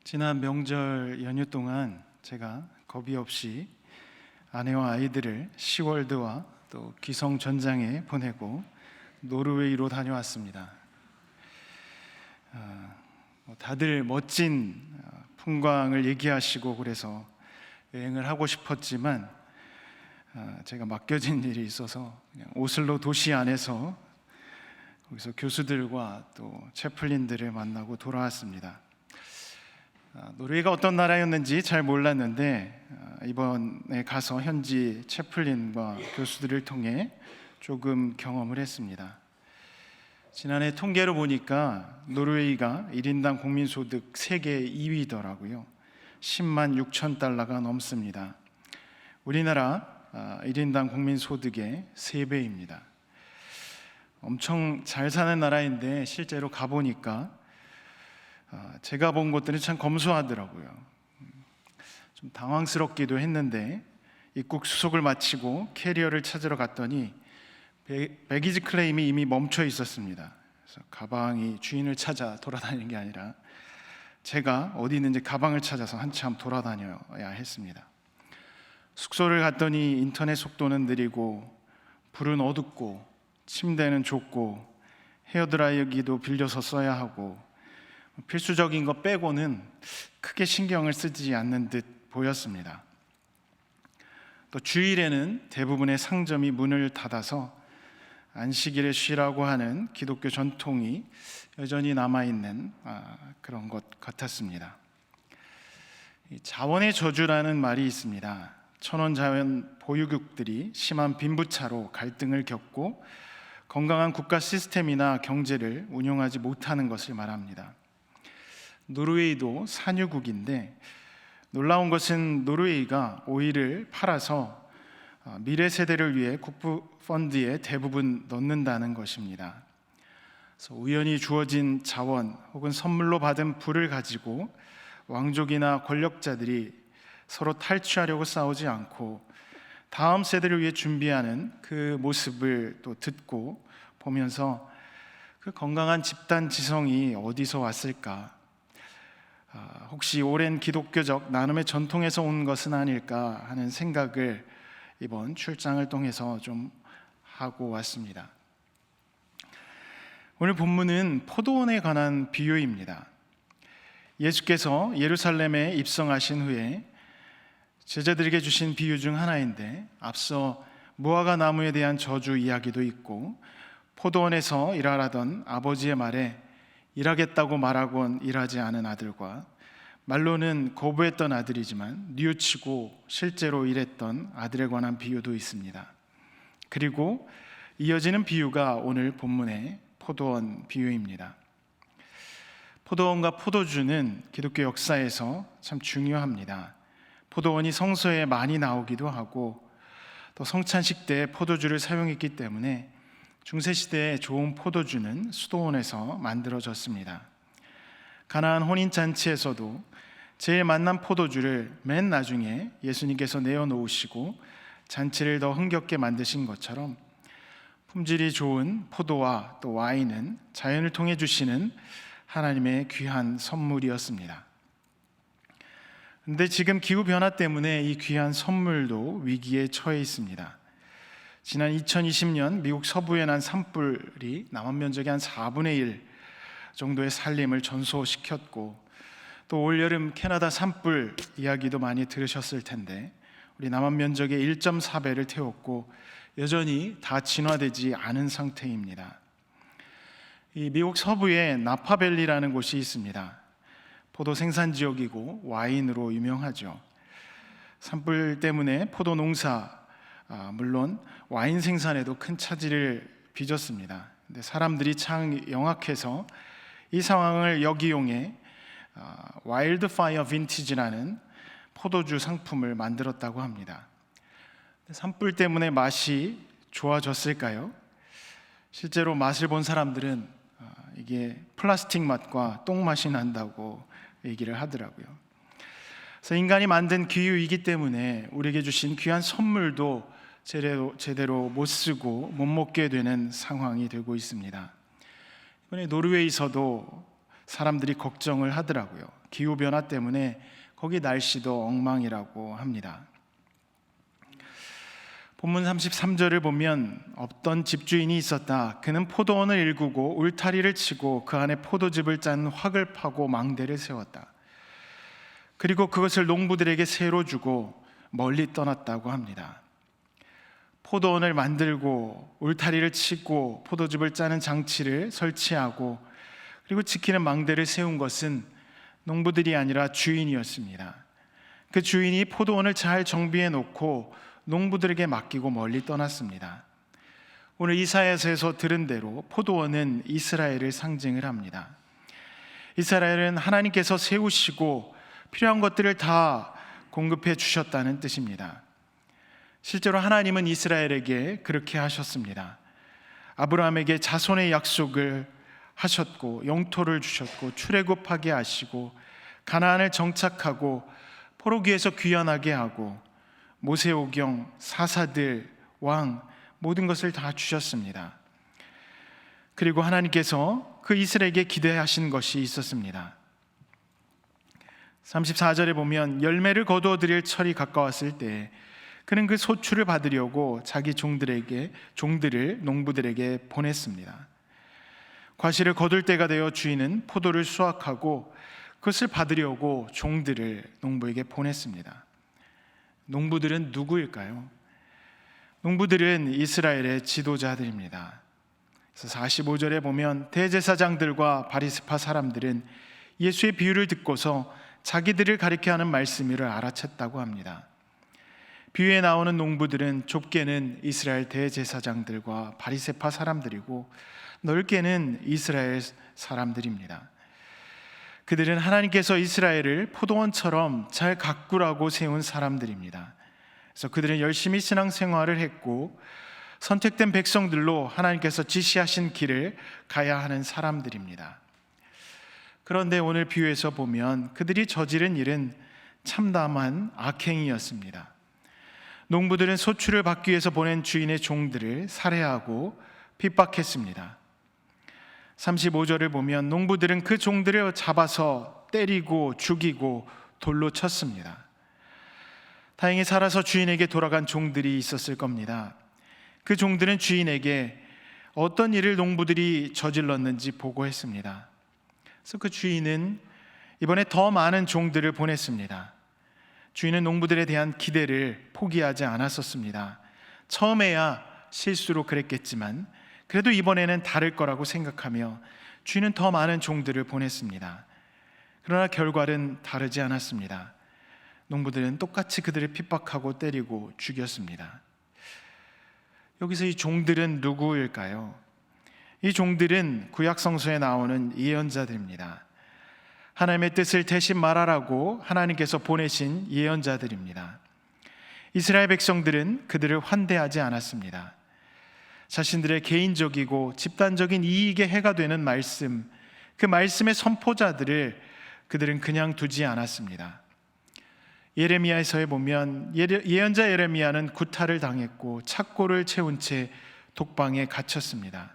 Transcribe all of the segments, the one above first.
지난 명절 연휴 동안 제가 겁이 없이 아내와 아이들을 시월드와 또 기성 전장에 보내고 노르웨이로 다녀왔습니다. 다들 멋진 풍광을 얘기하시고 그래서 여행을 하고 싶었지만 제가 맡겨진 일이 있어서 그냥 오슬로 도시 안에서 거기서 교수들과 또 채플린들을 만나고 돌아왔습니다. 노르웨이가 어떤 나라였는지 잘 몰랐는데 이번에 가서 현지 채플린과 교수들을 통해 조금 경험을 했습니다. 지난해 통계로 보니까 노르웨이가 1인당 국민소득 세계 2위더라고요. 10만 6천 달러가 넘습니다. 우리나라 1인당 국민소득의 3배입니다. 엄청 잘 사는 나라인데 실제로 가보니까 제가 본 곳들은 참 검소하더라고요. 좀 당황스럽기도 했는데 입국 수속을 마치고 캐리어를 찾으러 갔더니 배기지 클레임이 이미 멈춰 있었습니다. 그래서 가방이 주인을 찾아 돌아다니는 게 아니라 제가 어디 있는지 가방을 찾아서 한참 돌아다녀야 했습니다. 숙소를 갔더니 인터넷 속도는 느리고 불은 어둡고 침대는 좁고 헤어드라이기도 빌려서 써야 하고 필수적인 것 빼고는 크게 신경을 쓰지 않는 듯 보였습니다. 또 주일에는 대부분의 상점이 문을 닫아서 안식일에 쉬라고 하는 기독교 전통이 여전히 남아있는 그런 것 같았습니다. 자원의 저주라는 말이 있습니다. 천원자원 보유국들이 심한 빈부차로 갈등을 겪고 건강한 국가 시스템이나 경제를 운영하지 못하는 것을 말합니다. 노르웨이도 산유국인데 놀라운 것은 노르웨이가 오일을 팔아서 미래 세대를 위해 국부 펀드에 대부분 넣는다는 것입니다. 그래서 우연히 주어진 자원 혹은 선물로 받은 부를 가지고 왕족이나 권력자들이 서로 탈취하려고 싸우지 않고 다음 세대를 위해 준비하는 그 모습을 또 듣고 보면서 그 건강한 집단 지성이 어디서 왔을까? 혹시 오랜 기독교적 나눔의 전통에서 온 것은 아닐까 하는 생각을 이번 출장을 통해서 좀 하고 왔습니다. 오늘 본문은 포도원에 관한 비유입니다. 예수께서 예루살렘에 입성하신 후에 제자들에게 주신 비유 중 하나인데 앞서 무화과 나무에 대한 저주 이야기도 있고 포도원에서 일하라던 아버지의 말에 일하겠다고 말하곤 일하지 않은 아들과 말로는 거부했던 아들이지만 뉘우치고 실제로 일했던 아들에 관한 비유도 있습니다. 그리고 이어지는 비유가 오늘 본문의 포도원 비유입니다. 포도원과 포도주는 기독교 역사에서 참 중요합니다. 포도원이 성서에 많이 나오기도 하고 또 성찬식 때 포도주를 사용했기 때문에 중세시대에 좋은 포도주는 수도원에서 만들어졌습니다. 가나안 혼인잔치에서도 제일 맛난 포도주를 맨 나중에 예수님께서 내어놓으시고 잔치를 더 흥겹게 만드신 것처럼 품질이 좋은 포도와 또 와인은 자연을 통해 주시는 하나님의 귀한 선물이었습니다. 그런데 지금 기후변화 때문에 이 귀한 선물도 위기에 처해 있습니다. 지난 2020년 미국 서부에 난 산불이 남한 면적의 한 4분의 1 정도의 산림을 전소시켰고 또 올여름 캐나다 산불 이야기도 많이 들으셨을 텐데 우리 남한 면적의 1.4배를 태웠고 여전히 다 진화되지 않은 상태입니다. 이 미국 서부에 나파밸리라는 곳이 있습니다. 포도 생산 지역이고 와인으로 유명하죠. 산불 때문에 포도 농사 물론 와인 생산에도 큰 차질을 빚었습니다. 근데 사람들이 참 영악해서 이 상황을 역이용해 와일드 파이어 빈티지라는 포도주 상품을 만들었다고 합니다. 산불 때문에 맛이 좋아졌을까요? 실제로 맛을 본 사람들은 이게 플라스틱 맛과 똥 맛이 난다고 얘기를 하더라고요. 그래서 인간이 만든 기후이기 때문에 우리에게 주신 귀한 선물도 제대로 못 쓰고 못 먹게 되는 상황이 되고 있습니다. 이번에 노르웨이에서도 사람들이 걱정을 하더라고요. 기후변화 때문에 거기 날씨도 엉망이라고 합니다. 본문 33절을 보면 어떤 집주인이 있었다. 그는 포도원을 일구고 울타리를 치고 그 안에 포도즙을 짠 확을 파고 망대를 세웠다. 그리고 그것을 농부들에게 새로 주고 멀리 떠났다고 합니다. 포도원을 만들고 울타리를 치고 포도즙을 짜는 장치를 설치하고 그리고 지키는 망대를 세운 것은 농부들이 아니라 주인이었습니다. 그 주인이 포도원을 잘 정비해 놓고 농부들에게 맡기고 멀리 떠났습니다. 오늘 이사야서에서 들은 대로 포도원은 이스라엘을 상징을 합니다. 이스라엘은 하나님께서 세우시고 필요한 것들을 다 공급해 주셨다는 뜻입니다. 실제로 하나님은 이스라엘에게 그렇게 하셨습니다. 아브라함에게 자손의 약속을 하셨고 영토를 주셨고 출애굽하게 하시고 가나안을 정착하고 포로기에서 귀환하게 하고 모세오경, 사사들, 왕 모든 것을 다 주셨습니다. 그리고 하나님께서 그 이스라엘에게 기대하신 것이 있었습니다. 34절에 보면 열매를 거두어 드릴 철이 가까웠을 때 그는 그 소출을 받으려고 자기 종들을 농부들에게 보냈습니다. 과실을 거둘 때가 되어 주인은 포도를 수확하고 그것을 받으려고 종들을 농부에게 보냈습니다. 농부들은 누구일까요? 농부들은 이스라엘의 지도자들입니다. 그래서 45절에 보면 대제사장들과 바리새파 사람들은 예수의 비유를 듣고서 자기들을 가리켜 하는 말씀을 알아챘다고 합니다. 비유에 나오는 농부들은 좁게는 이스라엘 대제사장들과 바리새파 사람들이고 넓게는 이스라엘 사람들입니다. 그들은 하나님께서 이스라엘을 포도원처럼 잘 가꾸라고 세운 사람들입니다. 그래서 그들은 열심히 신앙생활을 했고 선택된 백성들로 하나님께서 지시하신 길을 가야 하는 사람들입니다. 그런데 오늘 비유에서 보면 그들이 저지른 일은 참담한 악행이었습니다. 농부들은 소출을 받기 위해서 보낸 주인의 종들을 살해하고 핍박했습니다. 35절을 보면 농부들은 그 종들을 잡아서 때리고 죽이고 돌로 쳤습니다. 다행히 살아서 주인에게 돌아간 종들이 있었을 겁니다. 그 종들은 주인에게 어떤 일을 농부들이 저질렀는지 보고했습니다. 그래서 그 주인은 이번에 더 많은 종들을 보냈습니다. 주인은 농부들에 대한 기대를 포기하지 않았었습니다. 처음에야 실수로 그랬겠지만 그래도 이번에는 다를 거라고 생각하며 주인은 더 많은 종들을 보냈습니다. 그러나 결과는 다르지 않았습니다. 농부들은 똑같이 그들을 핍박하고 때리고 죽였습니다. 여기서 이 종들은 누구일까요? 이 종들은 구약 성서에 나오는 예언자들입니다. 하나님의 뜻을 대신 말하라고 하나님께서 보내신 예언자들입니다. 이스라엘 백성들은 그들을 환대하지 않았습니다. 자신들의 개인적이고 집단적인 이익에 해가 되는 말씀, 그 말씀의 선포자들을 그들은 그냥 두지 않았습니다. 예레미야서에 보면 예언자 예레미야는 구타를 당했고 착고를 채운 채 독방에 갇혔습니다.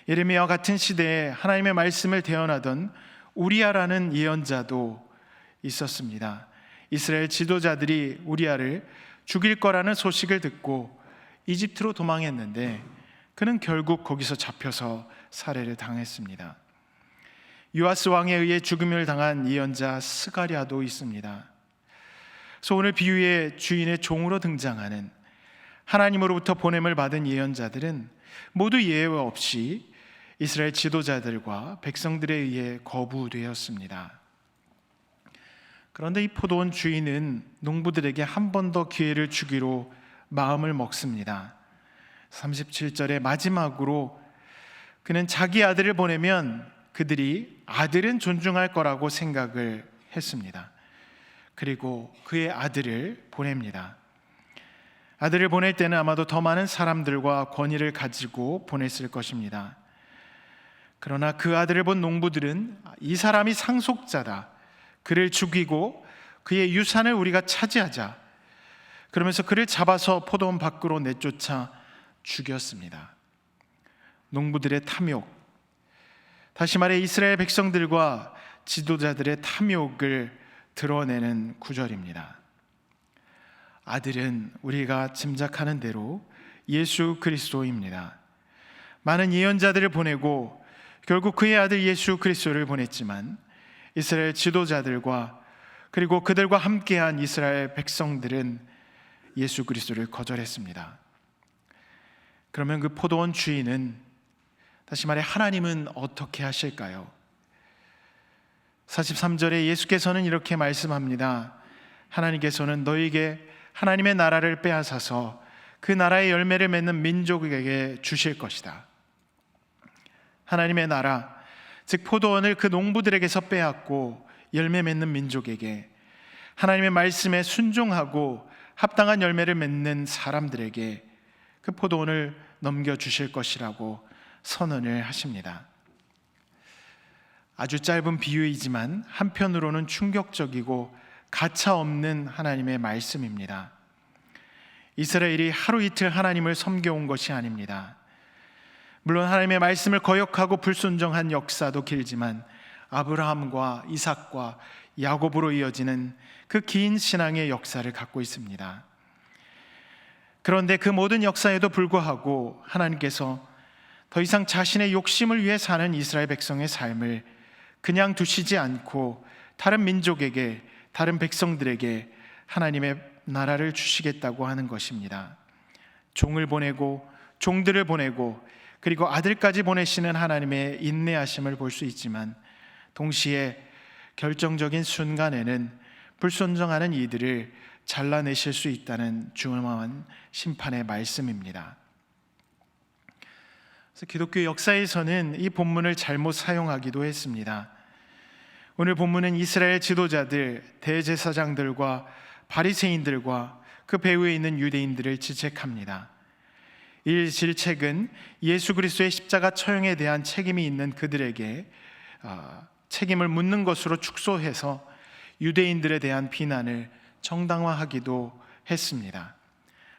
예레미야와 같은 시대에 하나님의 말씀을 대언하던 우리야라는 예언자도 있었습니다. 이스라엘 지도자들이 우리야를 죽일 거라는 소식을 듣고 이집트로 도망했는데 그는 결국 거기서 잡혀서 살해를 당했습니다. 요아스 왕에 의해 죽음을 당한 예언자 스가랴도 있습니다. 그래서 오늘 비유의 주인의 종으로 등장하는 하나님으로부터 보냄을 받은 예언자들은 모두 예외 없이 이스라엘 지도자들과 백성들에 의해 거부되었습니다. 그런데 이 포도원 주인은 농부들에게 한 번 더 기회를 주기로 마음을 먹습니다. 37절의 마지막으로 그는 자기 아들을 보내면 그들이 아들은 존중할 거라고 생각을 했습니다. 그리고 그의 아들을 보냅니다. 아들을 보낼 때는 아마도 더 많은 사람들과 권위를 가지고 보냈을 것입니다. 그러나 그 아들을 본 농부들은 이 사람이 상속자다, 그를 죽이고 그의 유산을 우리가 차지하자, 그러면서 그를 잡아서 포도원 밖으로 내쫓아 죽였습니다. 농부들의 탐욕, 다시 말해 이스라엘 백성들과 지도자들의 탐욕을 드러내는 구절입니다. 아들은 우리가 짐작하는 대로 예수 그리스도입니다. 많은 예언자들을 보내고 결국 그의 아들 예수 그리스도를 보냈지만 이스라엘 지도자들과 그리고 그들과 함께한 이스라엘 백성들은 예수 그리스도를 거절했습니다. 그러면 그 포도원 주인은, 다시 말해 하나님은 어떻게 하실까요? 43절에 예수께서는 이렇게 말씀합니다. 하나님께서는 너희에게 하나님의 나라를 빼앗아서 그 나라의 열매를 맺는 민족에게 주실 것이다. 하나님의 나라, 즉 포도원을 그 농부들에게서 빼앗고 열매 맺는 민족에게, 하나님의 말씀에 순종하고 합당한 열매를 맺는 사람들에게 그 포도원을 넘겨주실 것이라고 선언을 하십니다. 아주 짧은 비유이지만 한편으로는 충격적이고 가차없는 하나님의 말씀입니다. 이스라엘이 하루 이틀 하나님을 섬겨온 것이 아닙니다. 물론 하나님의 말씀을 거역하고 불순종한 역사도 길지만 아브라함과 이삭과 야곱으로 이어지는 그 긴 신앙의 역사를 갖고 있습니다. 그런데 그 모든 역사에도 불구하고 하나님께서 더 이상 자신의 욕심을 위해 사는 이스라엘 백성의 삶을 그냥 두시지 않고 다른 민족에게, 다른 백성들에게 하나님의 나라를 주시겠다고 하는 것입니다. 종을 보내고 종들을 보내고 그리고 아들까지 보내시는 하나님의 인내하심을 볼 수 있지만 동시에 결정적인 순간에는 불순종하는 이들을 잘라내실 수 있다는 중요한 심판의 말씀입니다. 그래서 기독교 역사에서는 이 본문을 잘못 사용하기도 했습니다. 오늘 본문은 이스라엘 지도자들, 대제사장들과 바리새인들과 그 배후에 있는 유대인들을 질책합니다. 이 질책은 예수 그리스도의 십자가 처형에 대한 책임이 있는 그들에게 책임을 묻는 것으로 축소해서 유대인들에 대한 비난을 정당화하기도 했습니다.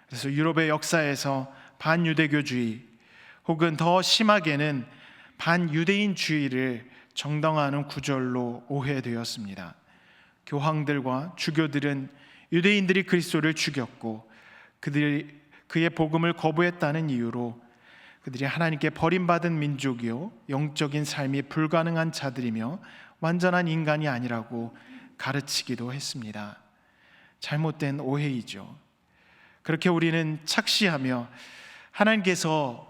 그래서 유럽의 역사에서 반유대교주의 혹은 더 심하게는 반유대인주의를 정당화하는 구절로 오해되었습니다. 교황들과 주교들은 유대인들이 그리스도를 죽였고 그의 복음을 거부했다는 이유로 그들이 하나님께 버림받은 민족이요 영적인 삶이 불가능한 자들이며 완전한 인간이 아니라고 가르치기도 했습니다. 잘못된 오해이죠. 그렇게 우리는 착시하며 하나님께서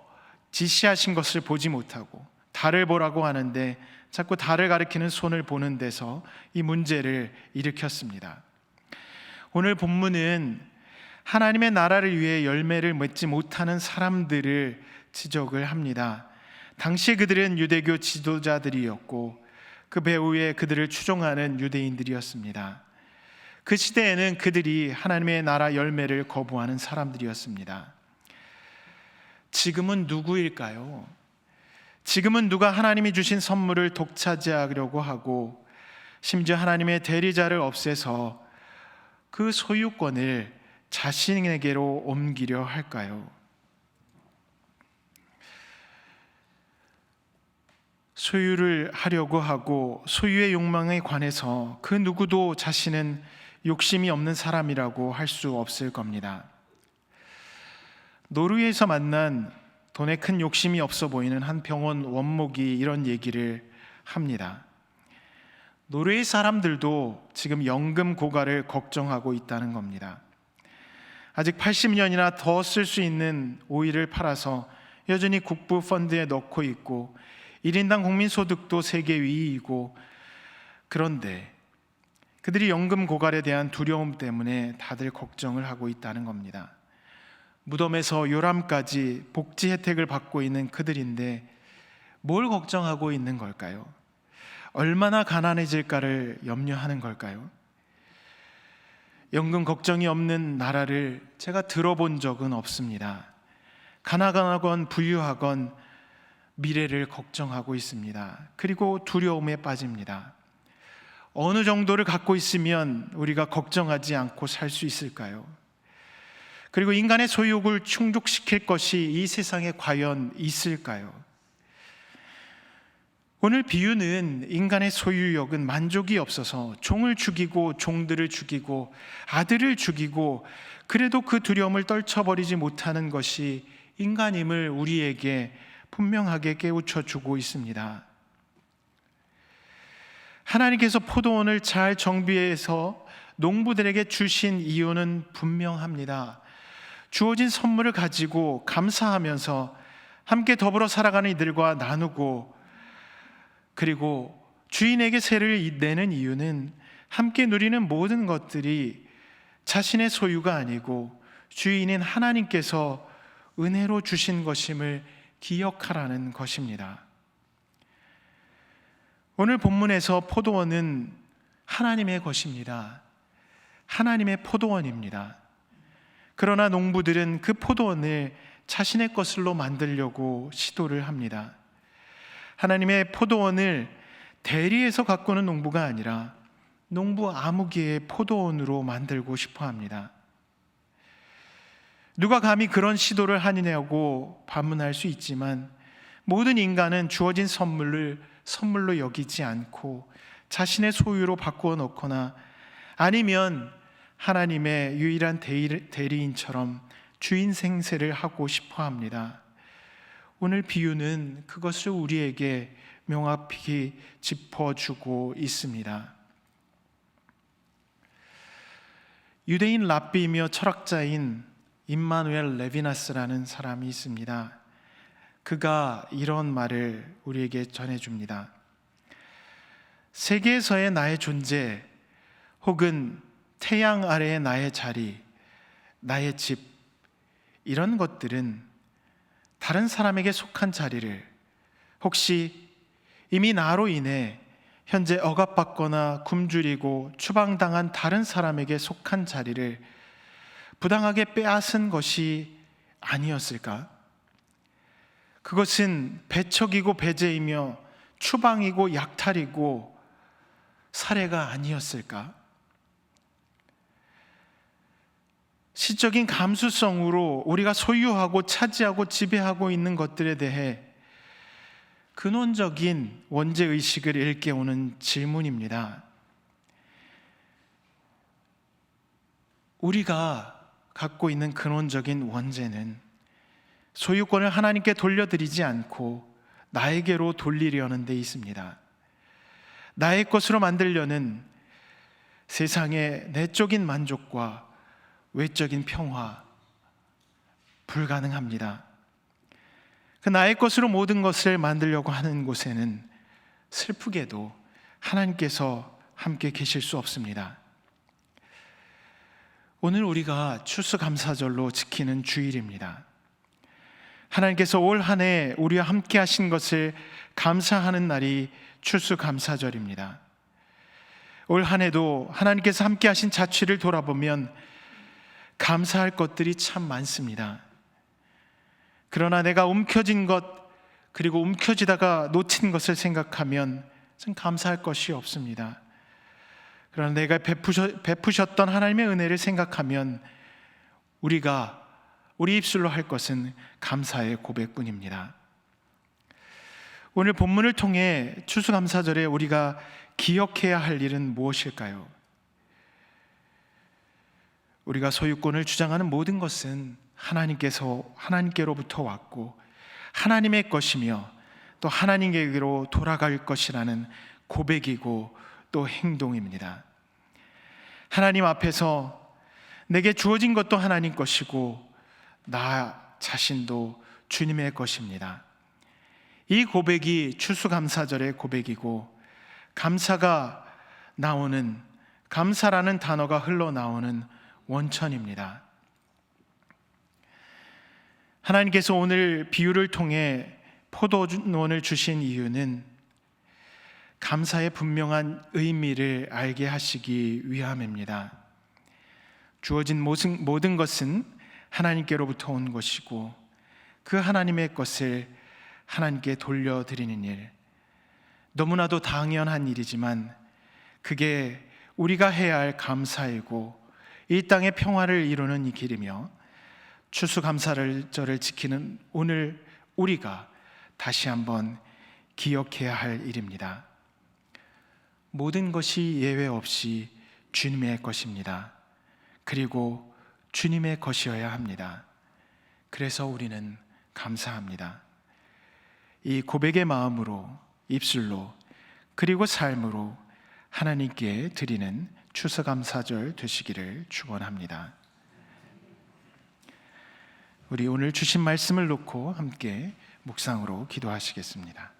지시하신 것을 보지 못하고 달을 보라고 하는데 자꾸 달을 가리키는 손을 보는 데서 이 문제를 일으켰습니다. 오늘 본문은 하나님의 나라를 위해 열매를 맺지 못하는 사람들을 지적을 합니다. 당시 그들은 유대교 지도자들이었고 그 배후에 그들을 추종하는 유대인들이었습니다. 그 시대에는 그들이 하나님의 나라 열매를 거부하는 사람들이었습니다. 지금은 누구일까요? 지금은 누가 하나님이 주신 선물을 독차지하려고 하고 심지어 하나님의 대리자를 없애서 그 소유권을 자신에게로 옮기려 할까요? 소유를 하려고 하고 소유의 욕망에 관해서 그 누구도 자신은 욕심이 없는 사람이라고 할 수 없을 겁니다. 노르웨이에서 만난 돈에 큰 욕심이 없어 보이는 한 병원 원목이 이런 얘기를 합니다. 노르웨이 사람들도 지금 연금 고갈을 걱정하고 있다는 겁니다. 아직 80년이나 더 쓸 수 있는 오일을 팔아서 여전히 국부 펀드에 넣고 있고 1인당 국민소득도 세계 위이고, 그런데 그들이 연금 고갈에 대한 두려움 때문에 다들 걱정을 하고 있다는 겁니다. 무덤에서 요람까지 복지 혜택을 받고 있는 그들인데 뭘 걱정하고 있는 걸까요? 얼마나 가난해질까를 염려하는 걸까요? 연금 걱정이 없는 나라를 제가 들어본 적은 없습니다. 가난하건 부유하건 미래를 걱정하고 있습니다. 그리고 두려움에 빠집니다. 어느 정도를 갖고 있으면 우리가 걱정하지 않고 살 수 있을까요? 그리고 인간의 소유욕을 충족시킬 것이 이 세상에 과연 있을까요? 오늘 비유는 인간의 소유욕은 만족이 없어서 종을 죽이고 종들을 죽이고 아들을 죽이고 그래도 그 두려움을 떨쳐버리지 못하는 것이 인간임을 우리에게 분명하게 깨우쳐 주고 있습니다. 하나님께서 포도원을 잘 정비해서 농부들에게 주신 이유는 분명합니다. 주어진 선물을 가지고 감사하면서 함께 더불어 살아가는 이들과 나누고, 그리고 주인에게 세를 내는 이유는 함께 누리는 모든 것들이 자신의 소유가 아니고 주인인 하나님께서 은혜로 주신 것임을 기억하라는 것입니다. 오늘 본문에서 포도원은 하나님의 것입니다. 하나님의 포도원입니다. 그러나 농부들은 그 포도원을 자신의 것으로 만들려고 시도를 합니다. 하나님의 포도원을 대리해서 가꾸는 농부가 아니라 농부 아무개의 포도원으로 만들고 싶어 합니다. 누가 감히 그런 시도를 하느냐고 반문할 수 있지만, 모든 인간은 주어진 선물을 선물로 여기지 않고 자신의 소유로 바꾸어 놓거나 아니면 하나님의 유일한 대리인처럼 주인 생세를 하고 싶어 합니다. 오늘 비유는 그것을 우리에게 명확히 짚어주고 있습니다. 유대인 랍비이며 철학자인 임마누엘 레비나스라는 사람이 있습니다. 그가 이런 말을 우리에게 전해줍니다. 세계에서의 나의 존재, 혹은 태양 아래의 나의 자리, 나의 집, 이런 것들은 다른 사람에게 속한 자리를, 혹시 이미 나로 인해 현재 억압받거나 굶주리고 추방당한 다른 사람에게 속한 자리를 부당하게 빼앗은 것이 아니었을까? 그것은 배척이고 배제이며 추방이고 약탈이고 살해가 아니었을까? 시적인 감수성으로 우리가 소유하고 차지하고 지배하고 있는 것들에 대해 근원적인 원죄의식을 일깨우는 질문입니다. 우리가 갖고 있는 근원적인 원죄는 소유권을 하나님께 돌려드리지 않고 나에게로 돌리려는 데 있습니다. 나의 것으로 만들려는 세상의 내적인 만족과 외적인 평화, 불가능합니다. 그 나의 것으로 모든 것을 만들려고 하는 곳에는 슬프게도 하나님께서 함께 계실 수 없습니다. 오늘 우리가 추수감사절로 지키는 주일입니다. 하나님께서 올 한 해 우리와 함께 하신 것을 감사하는 날이 추수감사절입니다. 올 한 해도 하나님께서 함께 하신 자취를 돌아보면 감사할 것들이 참 많습니다. 그러나 내가 움켜쥔 것, 그리고 움켜쥐다가 놓친 것을 생각하면 좀 감사할 것이 없습니다. 그러나 내가 베푸셨던 하나님의 은혜를 생각하면 우리 입술로 할 것은 감사의 고백뿐입니다. 오늘 본문을 통해 추수감사절에 우리가 기억해야 할 일은 무엇일까요? 우리가 소유권을 주장하는 모든 것은 하나님께로부터 왔고 하나님의 것이며 또 하나님께로 돌아갈 것이라는 고백이고 또 행동입니다. 하나님 앞에서 내게 주어진 것도 하나님 것이고 나 자신도 주님의 것입니다. 이 고백이 추수감사절의 고백이고, 감사라는 단어가 흘러나오는 원천입니다. 하나님께서 오늘 비유를 통해 포도원을 주신 이유는 감사의 분명한 의미를 알게 하시기 위함입니다. 주어진 모든 것은 하나님께로부터 온 것이고 그 하나님의 것을 하나님께 돌려드리는 일, 너무나도 당연한 일이지만 그게 우리가 해야 할 감사이고 이 땅의 평화를 이루는 이 길이며, 추수감사절을 지키는 오늘 우리가 다시 한번 기억해야 할 일입니다. 모든 것이 예외 없이 주님의 것입니다. 그리고 주님의 것이어야 합니다. 그래서 우리는 감사합니다. 이 고백의 마음으로, 입술로, 그리고 삶으로 하나님께 드리는 추수감사절 되시기를 축원합니다. 우리 오늘 주신 말씀을 놓고 함께 묵상으로 기도하시겠습니다.